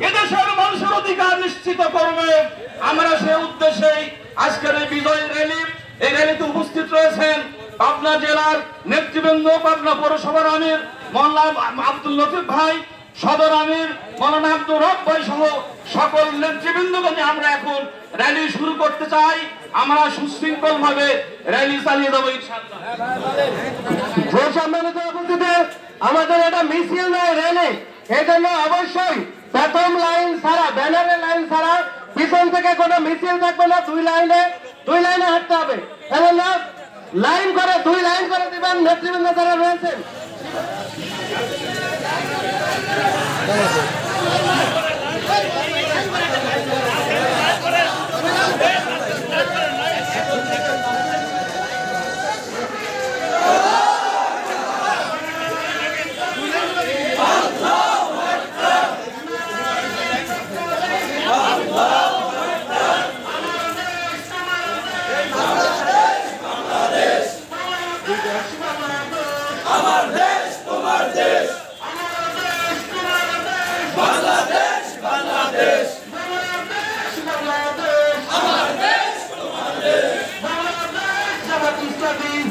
এদেশের মানুষের অধিকার নিশ্চিত করবে। আমরা সেই উদ্দেশ্যেই আজকের এই বিজয় র্যালি, এই র্যালিতে উপস্থিত রয়েছেন পাবনা জেলার নেতৃবৃন্দ, পাবনা পৌরসভার আমির মাওলানা আব্দুল লতিফ ভাই, সদর আমির মাওলানা আব্দুর রব ভাই সহ সকল নেতৃবৃন্দকে নিয়ে আমরা এখন র্যালি শুরু করতে চাই। আমরা সুশৃঙ্খল ভাবে র্যালি চালিয়ে যাবো ইনশাআল্লাহ। আমাদের এটা মিছিল নয়, র্যালি। এই জন্য অবশ্যই প্রথম লাইন ছাড়া, ব্যানারের লাইন ছাড়া পিছন থেকে কোনো মিছিল থাকবে না। দুই লাইনে হাঁটতে হবে। এজন্য লাইন করে, 2 লাইন করে দিবেন নেতৃবৃন্দ যারা রয়েছেন। আমার দেশ তোমার দেশ, বাংলাদেশ বাংলাদেশ, আমার দেশ তোমার দেশ,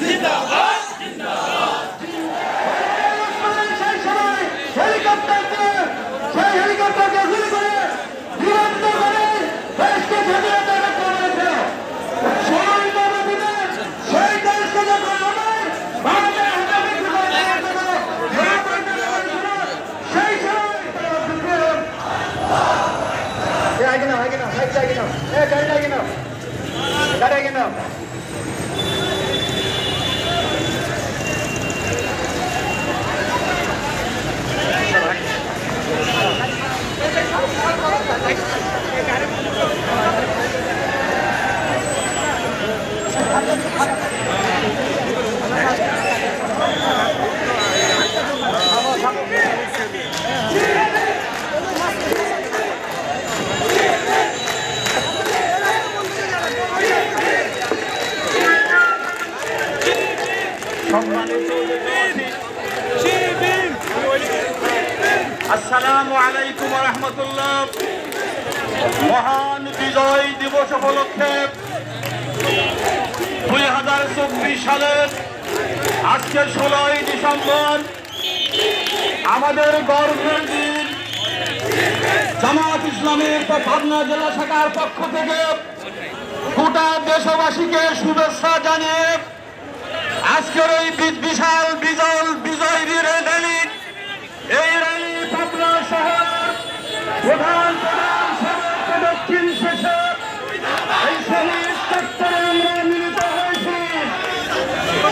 জিন্দাবাদ জিন্দাবাদ। হেলিকপ্টারকে গুলি করে বিরক্ত করে দেশকে স্বাধীনতা রক্ষা করেছে। সেই দেশকে যখন আসসালামু আলাইকুম ওয়া রাহমাতুল্লাহ। মহান বিজয় দিবস উপলক্ষে 2024 সালের আজকে 16ই ডিসেম্বর আমাদের গর্বের দিন। জামায়াত ইসলামের পাবনা জেলা শাখার পক্ষ থেকে গোটা দেশবাসীকে শুভেচ্ছা জানিয়ে আজকের এই বিশাল বিজয় র্যালি, এই র্যালি পাবনা শহর প্রধান দক্ষিণ শেষে এই শহীদ চত্বরে আমরা মিলিত হয়েছি।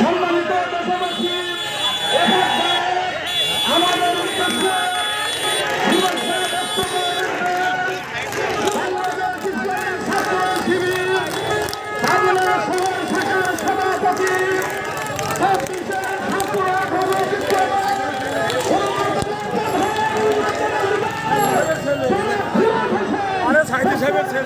সম্মানিত দেশবাসী, আমাদের উদ্দেশ্যে বাংলাদেশ ইসলামী ছাত্র শিবির পাবনা শহর শাখার সভাপতি ছেলে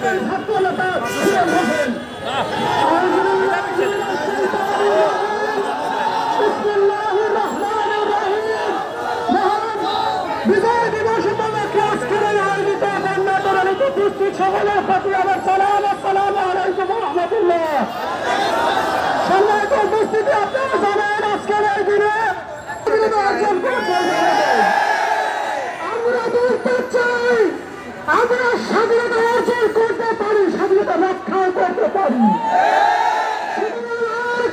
বিজয় দিবস উপলক্ষে আজকের আয়োজিত উপস্থিত সকলের প্রতি আমার সালাম। আসসালামু আলাইকুম ওয়া রাহমাতুল্লাহ। সম্মানিত উপস্থিতি, আপনারা জানেন আজকের এই দিনে অর্জন করতে আমরা বলতে চাই, আমরা স্বাধীনতা অর্জন করতে পারি, স্বাধীনতা রক্ষা করতে পারি।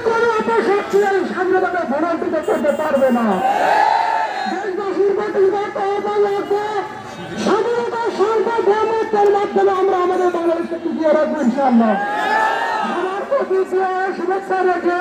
কোন অপশক্তি এই স্বাধীনতাকে ভোলান্তিত করতে পারবে না। দেশবাসীর প্রতি স্বাধীনতা সার্বভৌমত্বের মাধ্যমে আমরা আমাদের বাংলাদেশকে টিকিয়ে রাখবো ইনশাআল্লাহ। আমার প্রতি শুভেচ্ছা রেখে